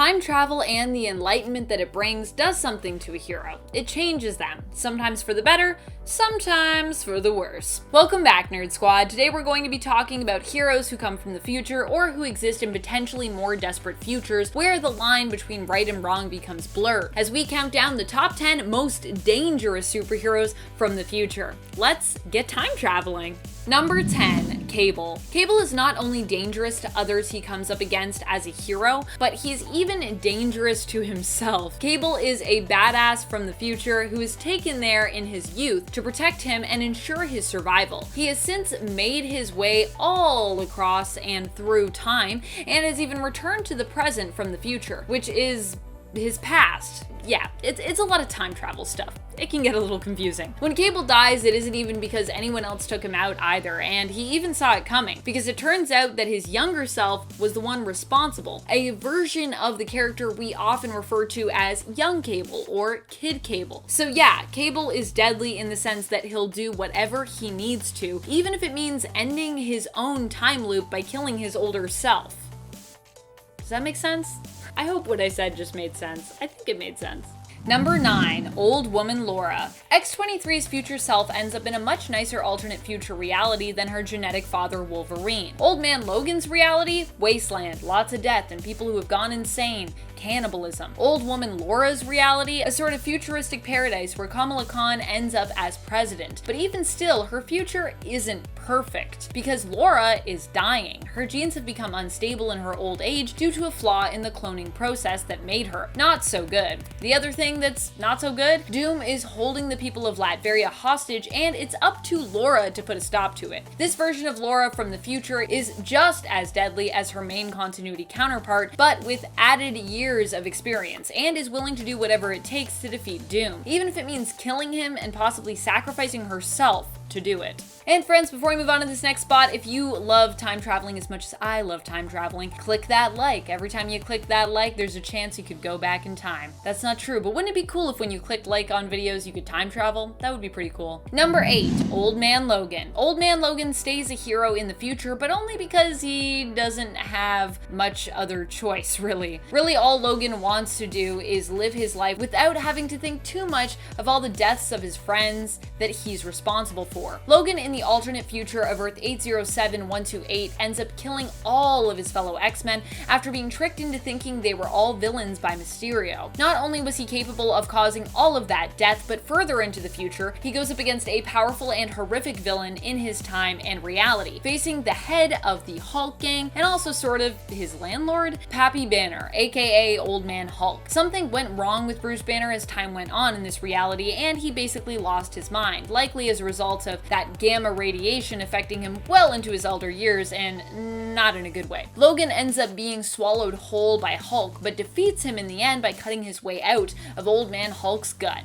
Time travel and the enlightenment that it brings does something to a hero. It changes them, sometimes for the better, sometimes for the worse. Welcome back, Nerd Squad. Today we're going to be talking about heroes who come from the future or who exist in potentially more desperate futures where the line between right and wrong becomes blurred, as we count down the top 10 most dangerous superheroes from the future. Let's get time traveling. Number 10, Cable. Cable is not only dangerous to others he comes up against as a hero, but he's even dangerous to himself. Cable is a badass from the future who is taken there in his youth to protect him and ensure his survival. He has since made his way all across and through time, and has even returned to the present from the future, which is his past. Yeah, it's a lot of time travel stuff. It can get a little confusing. When Cable dies, it isn't even because anyone else took him out either, and he even saw it coming, because it turns out that his younger self was the one responsible, a version of the character we often refer to as young Cable or Kid Cable. So yeah, Cable is deadly in the sense that he'll do whatever he needs to, even if it means ending his own time loop by killing his older self. Does that make sense? I hope what I said just made sense. I think it made sense. Number 9, Old Woman Laura. X-23's future self ends up in a much nicer alternate future reality than her genetic father Wolverine. Old Man Logan's reality? Wasteland, lots of death and people who have gone insane. Cannibalism. Old Woman Laura's reality? A sort of futuristic paradise where Kamala Khan ends up as president. But even still, her future isn't perfect, because Laura is dying. Her genes have become unstable in her old age due to a flaw in the cloning process that made her not so good. The other thing that's not so good, Doom is holding the people of Latveria hostage, and it's up to Laura to put a stop to it. This version of Laura from the future is just as deadly as her main continuity counterpart, but with added years of experience, and is willing to do whatever it takes to defeat Doom, even if it means killing him and possibly sacrificing herself to do it. And friends, before we move on to this next spot, if you love time traveling as much as I love time traveling, click that like. Every time you click that like, there's a chance you could go back in time. That's not true, but wouldn't it be cool if when you clicked like on videos, you could time travel? That would be pretty cool. Number 8, Old Man Logan. Old Man Logan stays a hero in the future, but only because he doesn't have much other choice, really. Really, all Logan wants to do is live his life without having to think too much of all the deaths of his friends that he's responsible for. Logan in the alternate future of Earth 807128 ends up killing all of his fellow X-Men after being tricked into thinking they were all villains by Mysterio. Not only was he capable of causing all of that death, but further into the future, he goes up against a powerful and horrific villain in his time and reality, facing the head of the Hulk gang and also sort of his landlord, Pappy Banner, aka Old Man Hulk. Something went wrong with Bruce Banner as time went on in this reality, and he basically lost his mind, likely as a result of that gamma radiation affecting him well into his elder years, and not in a good way. Logan ends up being swallowed whole by Hulk, but defeats him in the end by cutting his way out of Old Man Hulk's gut.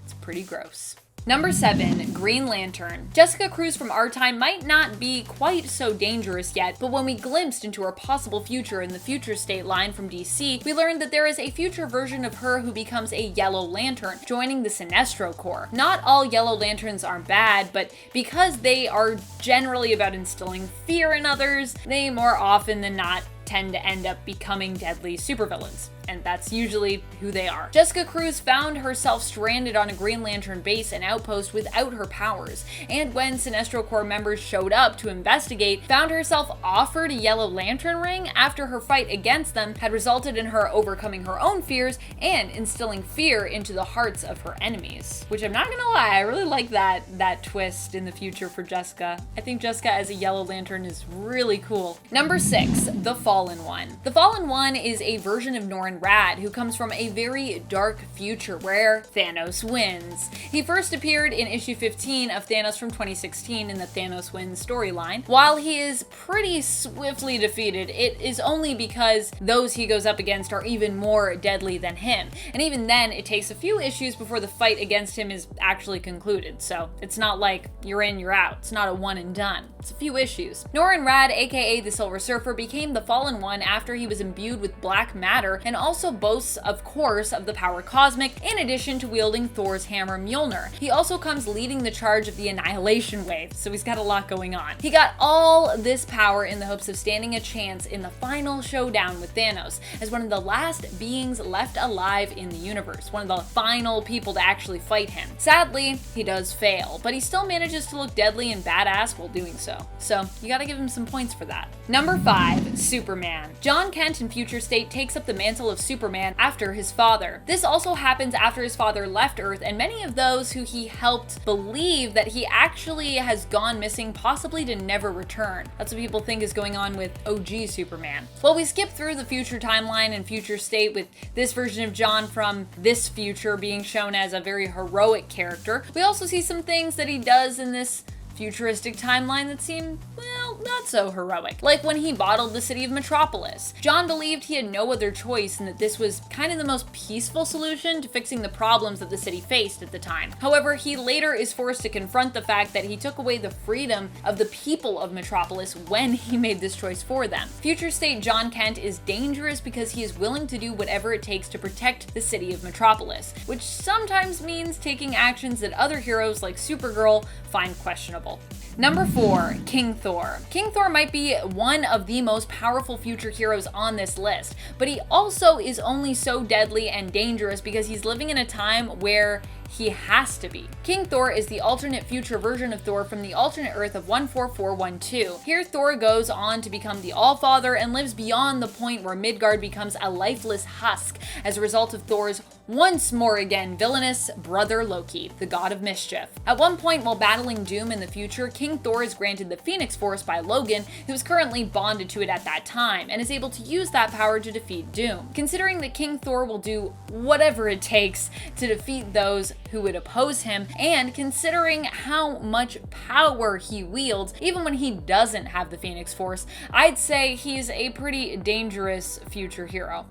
It's pretty gross. Number 7, Green Lantern. Jessica Cruz from our time might not be quite so dangerous yet, but when we glimpsed into her possible future in the Future State line from DC, we learned that there is a future version of her who becomes a Yellow Lantern, joining the Sinestro Corps. Not all Yellow Lanterns are bad, but because they are generally about instilling fear in others, they more often than not tend to end up becoming deadly supervillains. And that's usually who they are. Jessica Cruz found herself stranded on a Green Lantern base and outpost without her powers, and when Sinestro Corps members showed up to investigate, found herself offered a Yellow Lantern ring after her fight against them had resulted in her overcoming her own fears and instilling fear into the hearts of her enemies. Which I'm not gonna lie, I really like that twist in the future for Jessica. I think Jessica as a Yellow Lantern is really cool. Number 6, The Fallen One. The Fallen One is a version of Norrin Rad who comes from a very dark future where Thanos wins. He first appeared in issue 15 of Thanos from 2016 in the Thanos Wins storyline. While he is pretty swiftly defeated, it is only because those he goes up against are even more deadly than him. And even then, it takes a few issues before the fight against him is actually concluded. So it's not like you're in, you're out. It's not a one and done. It's a few issues. Norrin Rad, aka the Silver Surfer, became the Fallen fallen one after he was imbued with black matter, and also boasts, of course, of the power cosmic, in addition to wielding Thor's hammer Mjolnir. He also comes leading the charge of the Annihilation Wave, so he's got a lot going on. He got all this power in the hopes of standing a chance in the final showdown with Thanos, as one of the last beings left alive in the universe, one of the final people to actually fight him. Sadly, he does fail, but he still manages to look deadly and badass while doing so. So you gotta give him some points for that. Number 5, Superman. John Kent in Future State takes up the mantle of Superman after his father. This also happens after his father left Earth, and many of those who he helped believe that he actually has gone missing, possibly to never return. That's what people think is going on with OG Superman. Well, we skip through the future timeline and Future State with this version of John from this future being shown as a very heroic character. We also see some things that he does in this futuristic timeline that seem, well, not so heroic. Like when he bottled the city of Metropolis. John believed he had no other choice and that this was kind of the most peaceful solution to fixing the problems that the city faced at the time. However, he later is forced to confront the fact that he took away the freedom of the people of Metropolis when he made this choice for them. Future State John Kent is dangerous because he is willing to do whatever it takes to protect the city of Metropolis, which sometimes means taking actions that other heroes like Supergirl find questionable. Number 4, King Thor. King Thor might be one of the most powerful future heroes on this list, but he also is only so deadly and dangerous because he's living in a time where he has to be. King Thor is the alternate future version of Thor from the alternate Earth of 14412. Here, Thor goes on to become the Allfather and lives beyond the point where Midgard becomes a lifeless husk as a result of Thor's once more again villainous brother Loki, the god of mischief. At one point while battling Doom in the future, King Thor is granted the Phoenix Force by Logan, who is currently bonded to it at that time, and is able to use that power to defeat Doom. Considering that King Thor will do whatever it takes to defeat those who would oppose him, and considering how much power he wields, even when he doesn't have the Phoenix Force, I'd say he's a pretty dangerous future hero.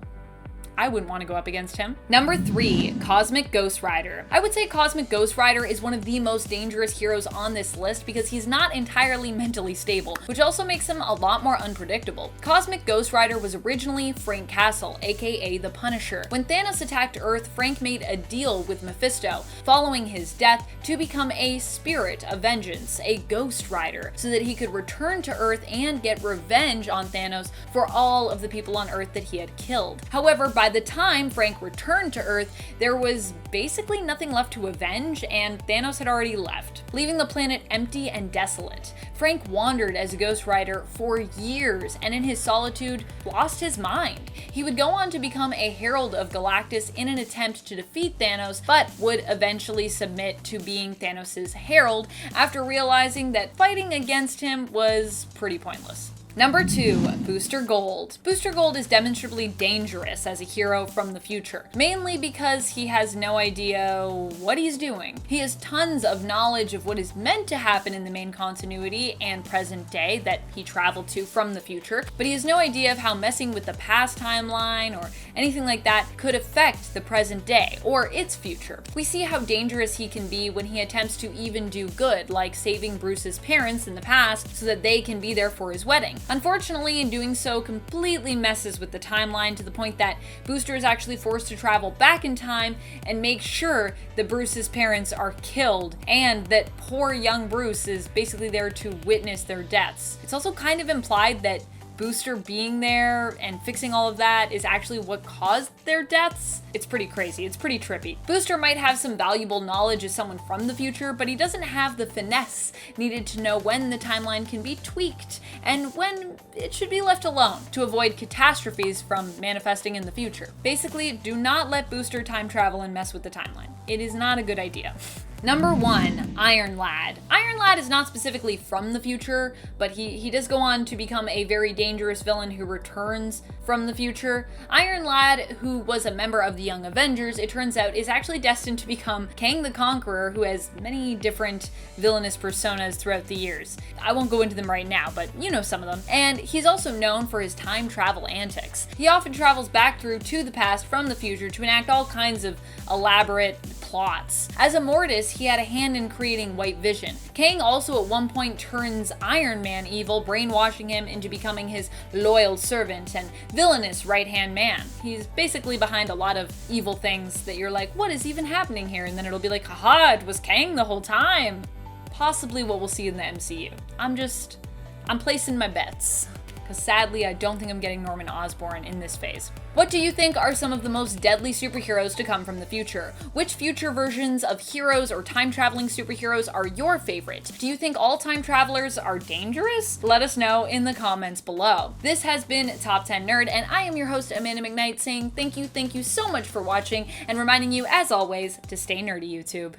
I wouldn't want to go up against him. Number 3, Cosmic Ghost Rider. I would say Cosmic Ghost Rider is one of the most dangerous heroes on this list because he's not entirely mentally stable, which also makes him a lot more unpredictable. Cosmic Ghost Rider was originally Frank Castle, aka the Punisher. When Thanos attacked Earth, Frank made a deal with Mephisto, following his death, to become a spirit of vengeance, a Ghost Rider, so that he could return to Earth and get revenge on Thanos for all of the people on Earth that he had killed. However, by the time Frank returned to Earth, there was basically nothing left to avenge, and Thanos had already left, leaving the planet empty and desolate. Frank wandered as a Ghost Rider for years, and in his solitude, lost his mind. He would go on to become a Herald of Galactus in an attempt to defeat Thanos, but would eventually submit to being Thanos' Herald after realizing that fighting against him was pretty pointless. Number 2, Booster Gold. Booster Gold is demonstrably dangerous as a hero from the future, mainly because he has no idea what he's doing. He has tons of knowledge of what is meant to happen in the main continuity and present day that he traveled to from the future, but he has no idea of how messing with the past timeline or anything like that could affect the present day or its future. We see how dangerous he can be when he attempts to even do good, like saving Bruce's parents in the past so that they can be there for his wedding. Unfortunately, in doing so, completely messes with the timeline to the point that Booster is actually forced to travel back in time and make sure that Bruce's parents are killed and that poor young Bruce is basically there to witness their deaths. It's also kind of implied that Booster being there and fixing all of that is actually what caused their deaths. It's pretty crazy, it's pretty trippy. Booster might have some valuable knowledge as someone from the future, but he doesn't have the finesse needed to know when the timeline can be tweaked and when it should be left alone to avoid catastrophes from manifesting in the future. Basically, do not let Booster time travel and mess with the timeline. It is not a good idea. Number 1, Iron Lad. Iron Lad is not specifically from the future, but he does go on to become a very dangerous villain who returns from the future. Iron Lad, who was a member of the Young Avengers, it turns out is actually destined to become Kang the Conqueror, who has many different villainous personas throughout the years. I won't go into them right now, but you know some of them. And he's also known for his time travel antics. He often travels back through to the past from the future to enact all kinds of elaborate plots. As a Mortis, he had a hand in creating White Vision. Kang also at one point turns Iron Man evil, brainwashing him into becoming his loyal servant and villainous right-hand man. He's basically behind a lot of evil things that you're like, what is even happening here? And then it'll be like, haha, it was Kang the whole time. Possibly what we'll see in the MCU. I'm placing my bets. Because sadly, I don't think I'm getting Norman Osborn in this phase. What do you think are some of the most deadly superheroes to come from the future? Which future versions of heroes or time-traveling superheroes are your favorite? Do you think all time travelers are dangerous? Let us know in the comments below. This has been Top 10 Nerd, and I am your host, Amanda McKnight, saying thank you so much for watching, and reminding you, as always, to stay nerdy, YouTube.